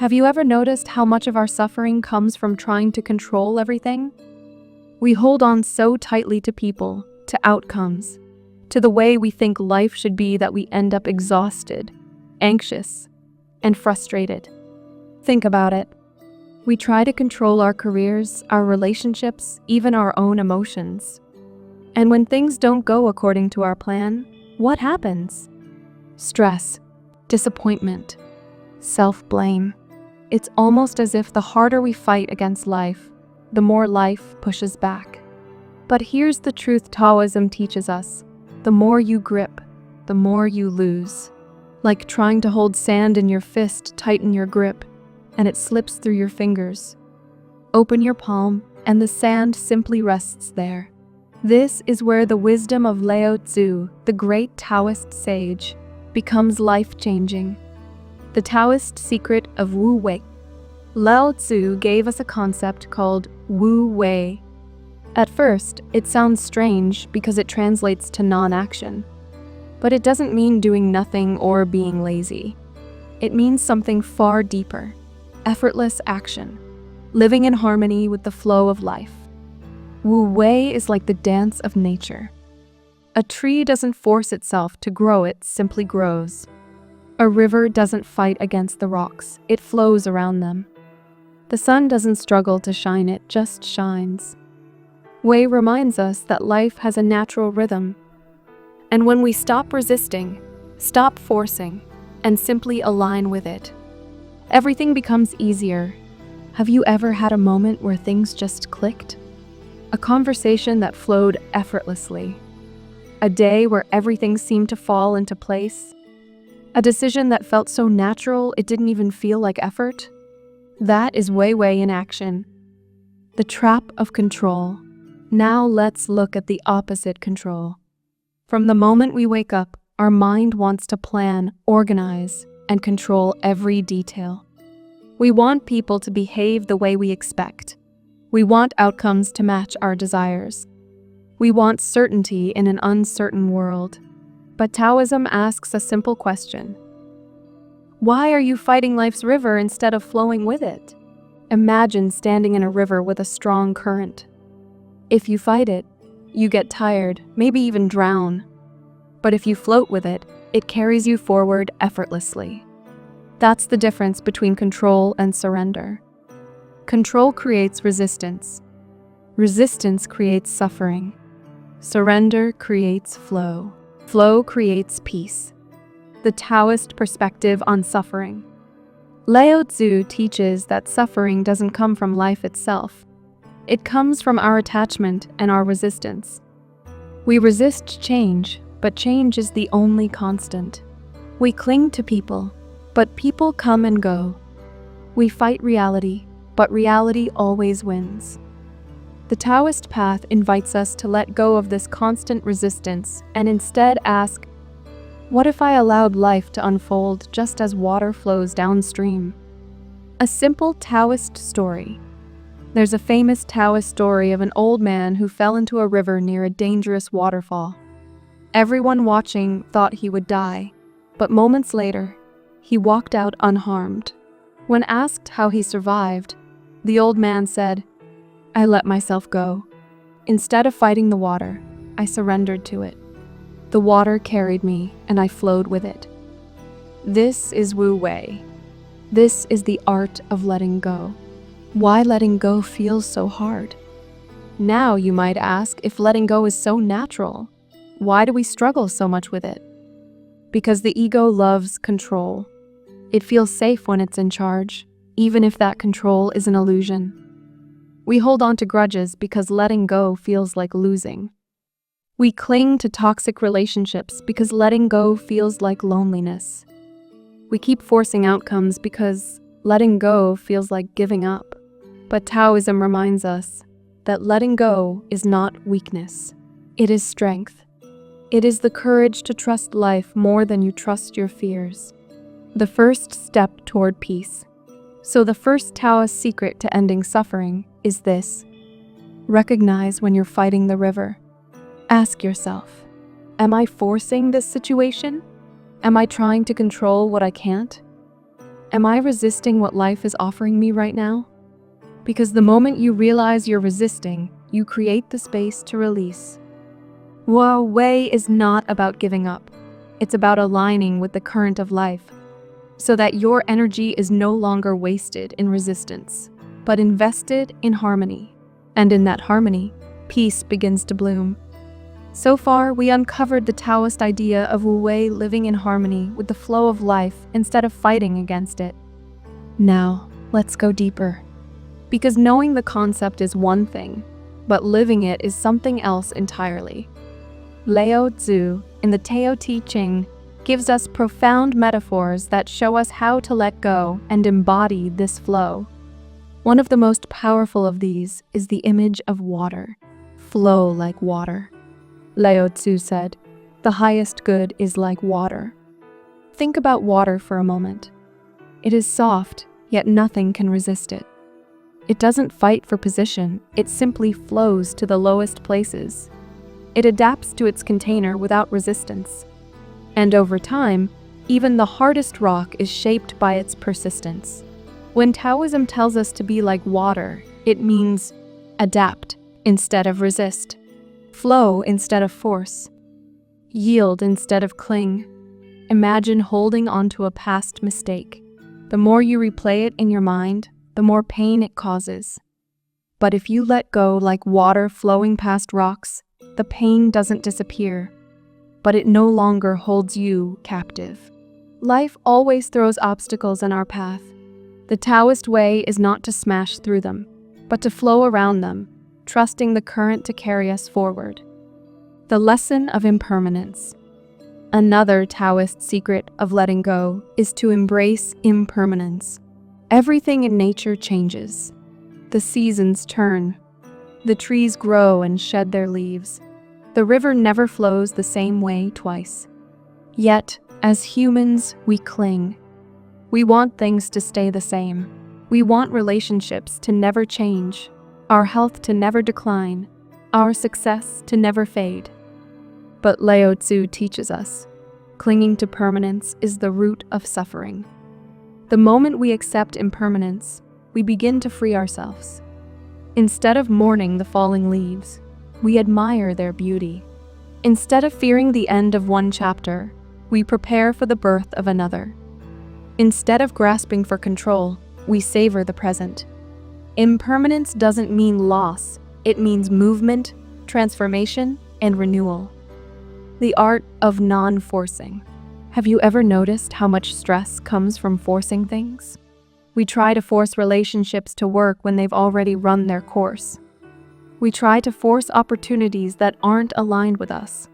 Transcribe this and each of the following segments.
Have you ever noticed how much of our suffering comes from trying to control everything? We hold on so tightly to people, to outcomes, to the way we think life should be that we end up exhausted, anxious, and frustrated. Think about it. We try to control our careers, our relationships, even our own emotions. And when things don't go according to our plan, what happens? Stress, disappointment, self-blame. It's almost as if the harder we fight against life, the more life pushes back. But here's the truth Taoism teaches us. The more you grip, the more you lose. Like trying to hold sand in your fist, tighten your grip, and it slips through your fingers. Open your palm, and the sand simply rests there. This is where the wisdom of Lao Tzu, the great Taoist sage, becomes life-changing. The Taoist secret of Wu Wei. Lao Tzu gave us a concept called Wu Wei. At first, it sounds strange because it translates to non-action. But it doesn't mean doing nothing or being lazy. It means something far deeper. Effortless action. Living in harmony with the flow of life. Wu Wei is like the dance of nature. A tree doesn't force itself to grow, it simply grows. A river doesn't fight against the rocks, it flows around them. The sun doesn't struggle to shine, it just shines. Wei reminds us that life has a natural rhythm. And when we stop resisting, stop forcing, and simply align with it, everything becomes easier. Have you ever had a moment where things just clicked? A conversation that flowed effortlessly. A day where everything seemed to fall into place. A decision that felt so natural it didn't even feel like effort. That is Wei Wei in action. The trap of control. Now let's look at the opposite control. From the moment we wake up, our mind wants to plan, organize, and control every detail. We want people to behave the way we expect. We want outcomes to match our desires. We want certainty in an uncertain world. But Taoism asks a simple question. Why are you fighting life's river instead of flowing with it? Imagine standing in a river with a strong current. If you fight it, you get tired, maybe even drown. But if you float with it, it carries you forward effortlessly. That's the difference between control and surrender. Control creates resistance. Resistance creates suffering. Surrender creates flow. Flow creates peace. The Taoist perspective on suffering. Lao Tzu teaches that suffering doesn't come from life itself. It comes from our attachment and our resistance. We resist change, but change is the only constant. We cling to people, but people come and go. We fight reality, but reality always wins. The Taoist path invites us to let go of this constant resistance and instead ask, what if I allowed life to unfold just as water flows downstream? A simple Taoist story. There's a famous Taoist story of an old man who fell into a river near a dangerous waterfall. Everyone watching thought he would die, but moments later, he walked out unharmed. When asked how he survived, the old man said, I let myself go. Instead of fighting the water, I surrendered to it. The water carried me, and I flowed with it. This is Wu Wei. This is the art of letting go. Why letting go feels so hard? Now you might ask, if letting go is so natural, why do we struggle so much with it? Because the ego loves control. It feels safe when it's in charge, even if that control is an illusion. We hold on to grudges because letting go feels like losing. We cling to toxic relationships because letting go feels like loneliness. We keep forcing outcomes because letting go feels like giving up. But Taoism reminds us that letting go is not weakness. It is strength. It is the courage to trust life more than you trust your fears. The first step toward peace. So the first Taoist secret to ending suffering is this. Recognize when you're fighting the river. Ask yourself, am I forcing this situation? Am I trying to control what I can't? Am I resisting what life is offering me right now? Because the moment you realize you're resisting, you create the space to release. Wu Wei is not about giving up. It's about aligning with the current of life, so that your energy is no longer wasted in resistance, but invested in harmony. And in that harmony, peace begins to bloom. So far, we uncovered the Taoist idea of Wu Wei living in harmony with the flow of life instead of fighting against it. Now, let's go deeper. Because knowing the concept is one thing, but living it is something else entirely. Lao Tzu, in the Tao Te Ching, gives us profound metaphors that show us how to let go and embody this flow. One of the most powerful of these is the image of water. Flow like water. Lao Tzu said, "The highest good is like water." Think about water for a moment. It is soft, yet nothing can resist it. It doesn't fight for position, it simply flows to the lowest places. It adapts to its container without resistance. And over time, even the hardest rock is shaped by its persistence. When Taoism tells us to be like water, it means adapt instead of resist, flow instead of force, yield instead of cling. Imagine holding onto a past mistake. The more you replay it in your mind, the more pain it causes. But if you let go like water flowing past rocks, the pain doesn't disappear, but it no longer holds you captive. Life always throws obstacles in our path. The Taoist way is not to smash through them, but to flow around them, trusting the current to carry us forward. The lesson of impermanence. Another Taoist secret of letting go is to embrace impermanence. Everything in nature changes. The seasons turn. The trees grow and shed their leaves. The river never flows the same way twice. Yet, as humans, we cling. We want things to stay the same. We want relationships to never change, our health to never decline, our success to never fade. But Lao Tzu teaches us, clinging to permanence is the root of suffering. The moment we accept impermanence, we begin to free ourselves. Instead of mourning the falling leaves, we admire their beauty. Instead of fearing the end of one chapter, we prepare for the birth of another. Instead of grasping for control, we savor the present. Impermanence doesn't mean loss, it means movement, transformation, and renewal. The art of non-forcing. Have you ever noticed how much stress comes from forcing things? We try to force relationships to work when they've already run their course. We try to force opportunities that aren't aligned with us.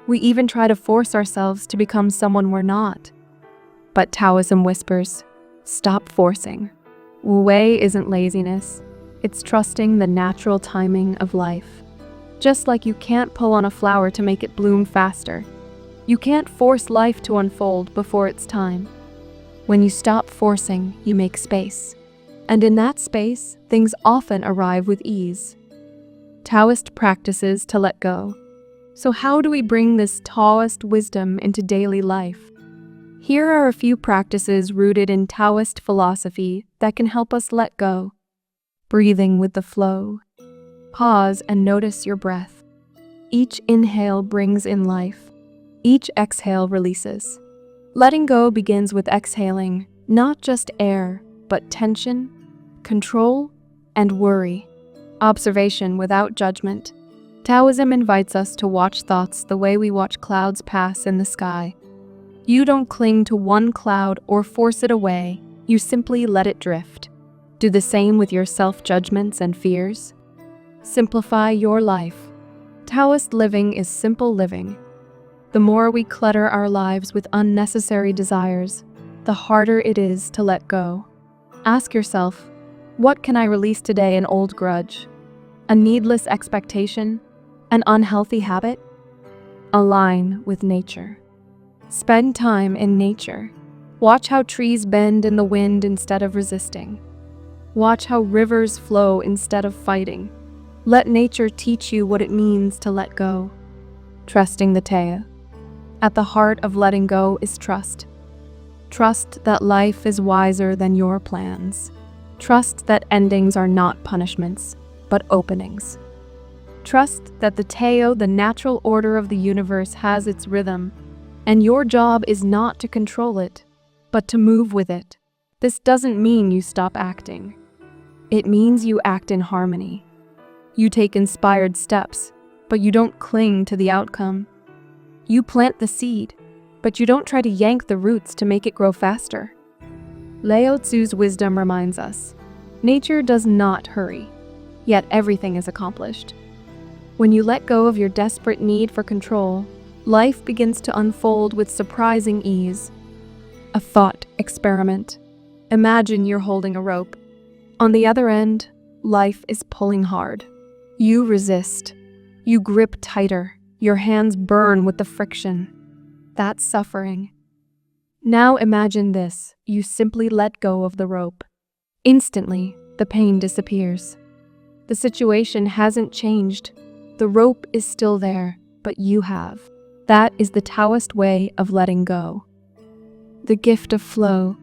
We even try to force ourselves to become someone we're not. But Taoism whispers, stop forcing. Wu Wei isn't laziness, it's trusting the natural timing of life. Just like you can't pull on a flower to make it bloom faster, you can't force life to unfold before its time. When you stop forcing, you make space. And in that space, things often arrive with ease. Taoist practices to let go. So how do we bring this Taoist wisdom into daily life? Here are a few practices rooted in Taoist philosophy that can help us let go. Breathing with the flow. Pause and notice your breath. Each inhale brings in life. Each exhale releases. Letting go begins with exhaling, not just air, but tension, control, and worry. Observation without judgment. Taoism invites us to watch thoughts the way we watch clouds pass in the sky. You don't cling to one cloud or force it away, you simply let it drift. Do the same with your self-judgments and fears. Simplify your life. Taoist living is simple living. The more we clutter our lives with unnecessary desires, the harder it is to let go. Ask yourself, what can I release today? An old grudge? A needless expectation? An unhealthy habit? Align with nature. Spend time in nature. Watch how trees bend in the wind instead of resisting. Watch how rivers flow instead of fighting. Let nature teach you what it means to let go. Trusting the Tao. At the heart of letting go is trust. Trust that life is wiser than your plans. Trust that endings are not punishments, but openings. Trust that the Tao, the natural order of the universe, has its rhythm, and your job is not to control it, but to move with it. This doesn't mean you stop acting. It means you act in harmony. You take inspired steps, but you don't cling to the outcome. You plant the seed, but you don't try to yank the roots to make it grow faster. Lao Tzu's wisdom reminds us, nature does not hurry, yet everything is accomplished. When you let go of your desperate need for control, life begins to unfold with surprising ease. A thought experiment. Imagine you're holding a rope. On the other end, life is pulling hard. You resist. You grip tighter. Your hands burn with the friction. That's suffering. Now imagine this. You simply let go of the rope. Instantly, the pain disappears. The situation hasn't changed. The rope is still there, but you have. That is the Taoist way of letting go. The gift of flow.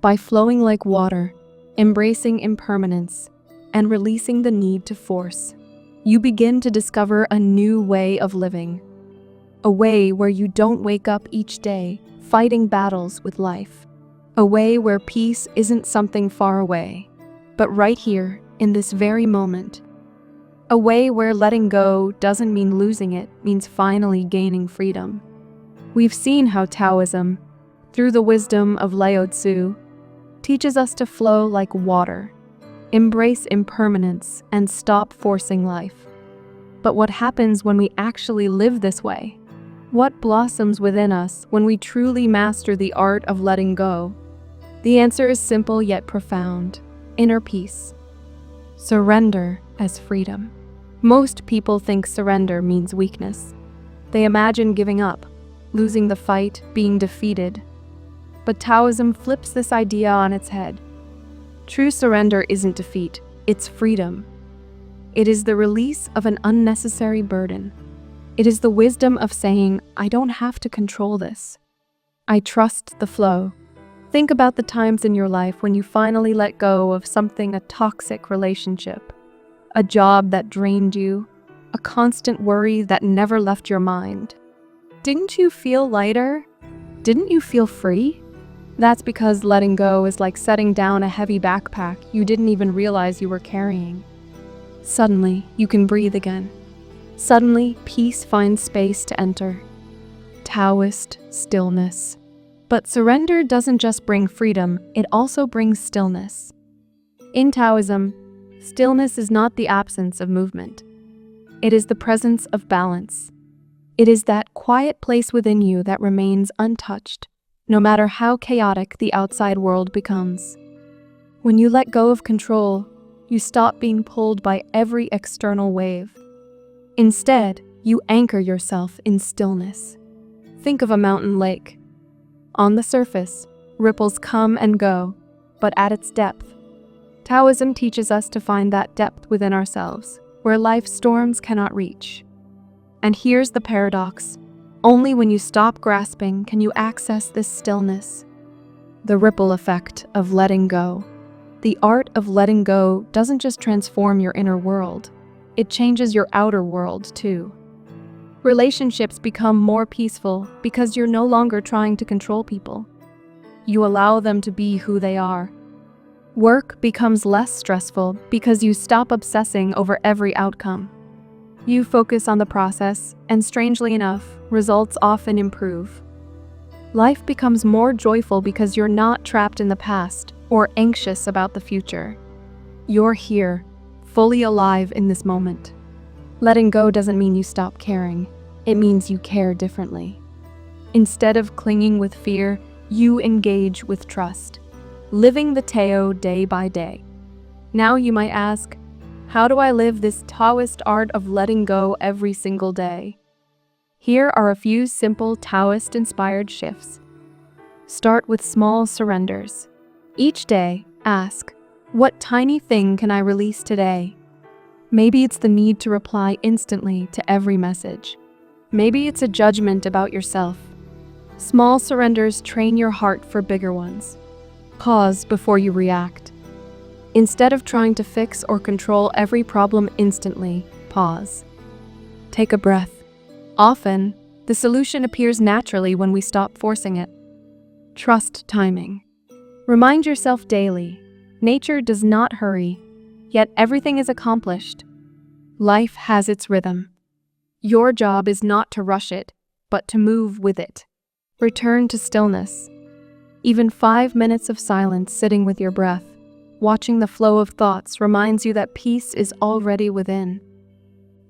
By flowing like water, embracing impermanence, and releasing the need to force, you begin to discover a new way of living. A way where you don't wake up each day fighting battles with life. A way where peace isn't something far away, but right here, in this very moment. A way where letting go doesn't mean losing it, means finally gaining freedom. We've seen how Taoism, through the wisdom of Lao Tzu, teaches us to flow like water, embrace impermanence, and stop forcing life. But what happens when we actually live this way? What blossoms within us when we truly master the art of letting go? The answer is simple yet profound: inner peace. Surrender as freedom. Most people think surrender means weakness. They imagine giving up, losing the fight, being defeated. But Taoism flips this idea on its head. True surrender isn't defeat, it's freedom. It is the release of an unnecessary burden. It is the wisdom of saying, I don't have to control this. I trust the flow. Think about the times in your life when you finally let go of something, a toxic relationship, a job that drained you, a constant worry that never left your mind. Didn't you feel lighter? Didn't you feel free? That's because letting go is like setting down a heavy backpack you didn't even realize you were carrying. Suddenly, you can breathe again. Suddenly, peace finds space to enter. Taoist stillness. But surrender doesn't just bring freedom, it also brings stillness. In Taoism, stillness is not the absence of movement. It is the presence of balance. It is that quiet place within you that remains untouched, no matter how chaotic the outside world becomes. When you let go of control, you stop being pulled by every external wave. Instead, you anchor yourself in stillness. Think of a mountain lake. On the surface, ripples come and go, but at its depth, Taoism teaches us to find that depth within ourselves, where life's storms cannot reach. And here's the paradox. Only when you stop grasping can you access this stillness. The ripple effect of letting go. The art of letting go doesn't just transform your inner world, it changes your outer world too. Relationships become more peaceful because you're no longer trying to control people. You allow them to be who they are. Work becomes less stressful because you stop obsessing over every outcome. You focus on the process, and strangely enough, results often improve. Life becomes more joyful because you're not trapped in the past or anxious about the future. You're here, fully alive in this moment. Letting go doesn't mean you stop caring. It means you care differently. Instead of clinging with fear, you engage with trust, living the Tao day by day. Now you might ask, how do I live this Taoist art of letting go every single day? Here are a few simple Taoist-inspired shifts. Start with small surrenders. Each day, ask, what tiny thing can I release today? Maybe it's the need to reply instantly to every message. Maybe it's a judgment about yourself. Small surrenders train your heart for bigger ones. Pause before you react. Instead of trying to fix or control every problem instantly, pause. Take a breath. Often, the solution appears naturally when we stop forcing it. Trust timing. Remind yourself daily, nature does not hurry, yet everything is accomplished. Life has its rhythm. Your job is not to rush it, but to move with it. Return to stillness. Even 5 minutes of silence sitting with your breath, watching the flow of thoughts reminds you that peace is already within.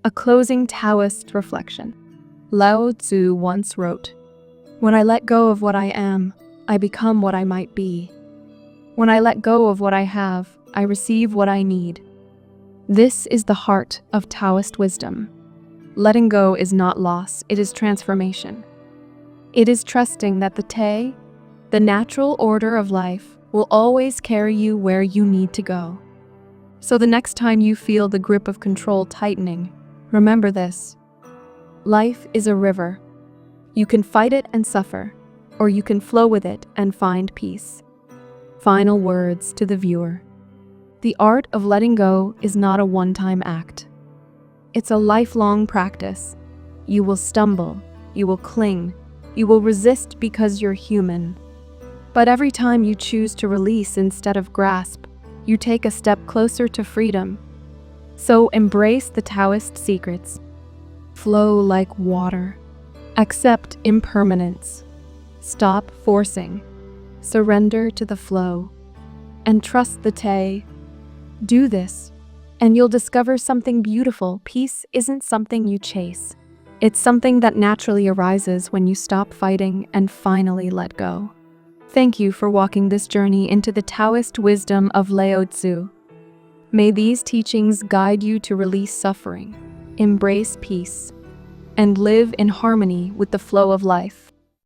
A closing Taoist reflection. Lao Tzu once wrote, "When I let go of what I am, I become what I might be. When I let go of what I have, I receive what I need." This is the heart of Taoist wisdom. Letting go is not loss, it is transformation. It is trusting that the natural order of life, will always carry you where you need to go. So the next time you feel the grip of control tightening, remember this. Life is a river. You can fight it and suffer, or you can flow with it and find peace. Final words to the viewer. The art of letting go is not a one-time act. It's a lifelong practice. You will stumble, you will cling, you will resist because you're human. But every time you choose to release instead of grasp, you take a step closer to freedom. So embrace the Taoist secrets. Flow like water. Accept impermanence. Stop forcing. Surrender to the flow. And trust the Te. Do this, and you'll discover something beautiful. Peace isn't something you chase. It's something that naturally arises when you stop fighting and finally let go. Thank you for walking this journey into the Taoist wisdom of Lao Tzu. May these teachings guide you to release suffering, embrace peace, and live in harmony with the flow of life.